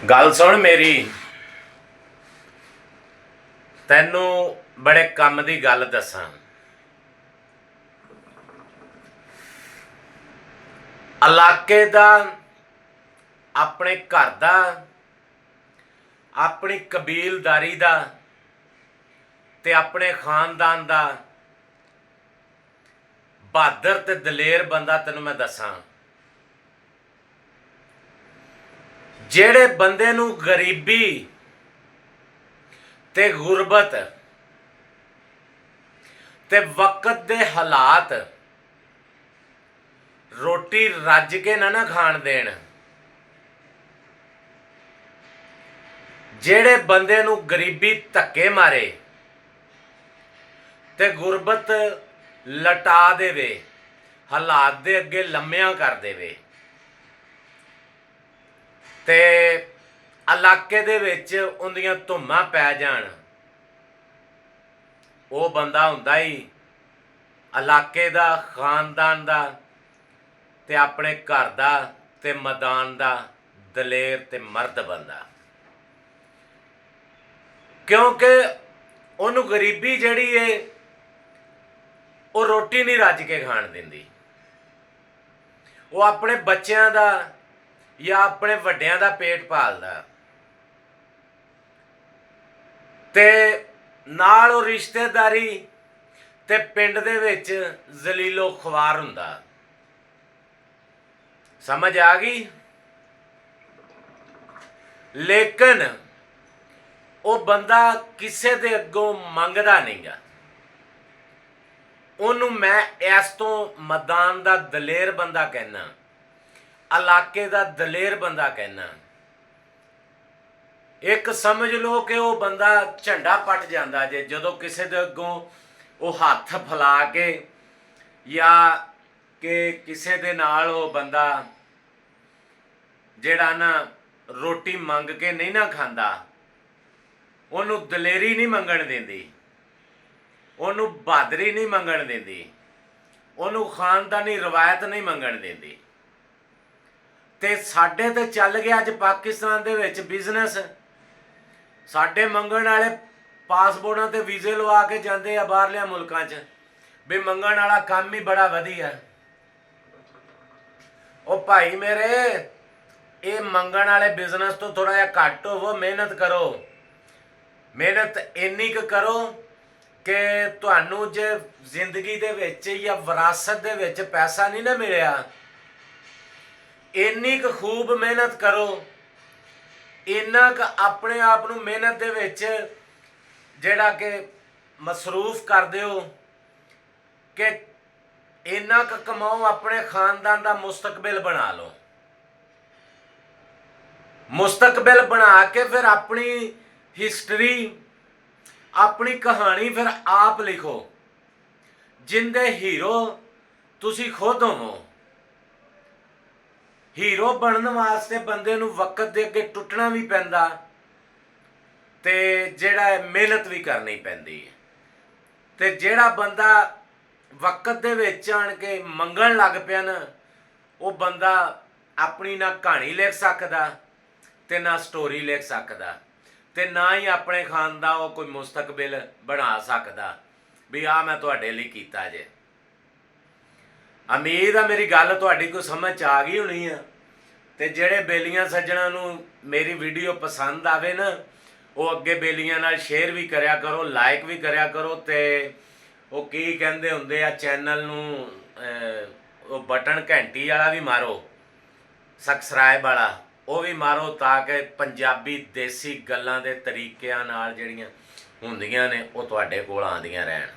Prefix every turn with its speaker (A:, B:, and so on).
A: गल सुन मेरी, तैनू बड़े कम की गल दसा। इलाके दा, अपने घर दा, अपनी कबीलदारी दा ते अपने खानदान दा बहादुर ते दलेर बंदा तैनू मैं दसा। जेड़े बंदे नू गरीबी ते गुरबत ते वक्त दे हालात रोटी रज के ना खाण देण, जेड़े बंदे नू गरीबी धक्के मारे ते गुरबत लटा देवे, हालात दे अगे लम्मिया कर देवे ते इलाके दे विच उन्दियां धुम्मां पै जाण, वो बंदा हुंदा ही इलाके दा, खानदान दा ते अपने घर दा ते मैदान दा दलेर ते मर्द बंदा। क्योंकि उन्होंने गरीबी जिहड़ी है वो रोटी नहीं रज के खाण दिंदी, वो अपने बच्चों का या अपने वड्डियां दा पेट पालदा ते नाल वो रिश्तेदारी ते पिंड दे विच जलीलो ख्वार हुंदा। समझ आ गई? लेकिन वो बंदा किसे दे अगों मंगदा नहीं गा। उन्होंने मैं इस तो मैदान दा दलेर बंदा कहना, इलाके दा दलेर बंदा कहना। एक समझ लो कि वो बंदा झंडा पट जाता जे जदों किसी दे अगों वो हाथ फैला के या कि किसी दे नाल वो बंदा जिहड़ा ना रोटी मंग के नहीं ना खांदा, उन्होंने दलेरी नहीं मंगण देंदी, उन्होंने बहादरी नहीं मंगण देंदी, उन्होंने खानदानी रवायत नहीं मंगण देंदी। ते साडे ते चल गया अज पाकिस्तान दे विच बिजनेस, साडे मंगण वाले पासपोर्टां ते वीजे लवा के जाते आ बाहरलियां मुल्कां च भी मंगण वाला काम ही बड़ा वधिया। ओ भाई मेरे, ये मंगण वाले बिजनेस तो थोड़ा जिहा घट होवो, मेहनत करो, मेहनत इन्नी क करो कि तुहानू जे जिंदगी दे विच या विरासत दे विच पैसा नहीं ना मिलिया, इन्नी क खूब मेहनत करो, इन्ना क अपने आप नू मेहनत दे विच जिहड़ा कि मसरूफ कर दिओ कि इन्ना क कमाओ, अपने खानदान दा मुस्तकबिल बना लो। मुस्तकबिल बना के फिर अपनी हिस्टरी, अपनी कहानी फिर आप लिखो, जिंदे हीरो तुसी खुद हो। हीरो बनने वास्ते बंदे नू वक्त दे अगे टुटना भी पैंदा ते जिहड़ा मेहनत भी करनी पैंदी है। ते जिहड़ा बंदा वक्त दे विच आण के मंगण लग पिया ना, वो बंदा अपनी ना कहानी लिख सकदा ते ना स्टोरी लिख सकदा ते ना ही अपने खान दा वो कोई मुस्तकबिल बना सकदा भी आ मैं तुहाडे लई कीता जे। उम्मीद है मेरी गल तुहाडी कोई समझ आ गई होनी है। ते जेड़े बेलियां सज्जणां नूं मेरी वीडियो पसंद आवे ना, वो अगे बेलियां नाल शेयर भी करया करो, लाइक भी करया करो ते वो की कहंदे हुंदे आ चैनल नूं वो बटन घंटी वाला भी मारो, सबसक्राइब वाला वो भी मारो, ताकि पंजाबी देसी गल्लां दे तरीकिਆਂ नाल ਜਿਹੜੀਆਂ ਹੁੰਦੀਆਂ ਨੇ ਉਹ ਤੁਹਾਡੇ ਕੋਲ ਆਉਂਦੀਆਂ ਰਹਿਣ।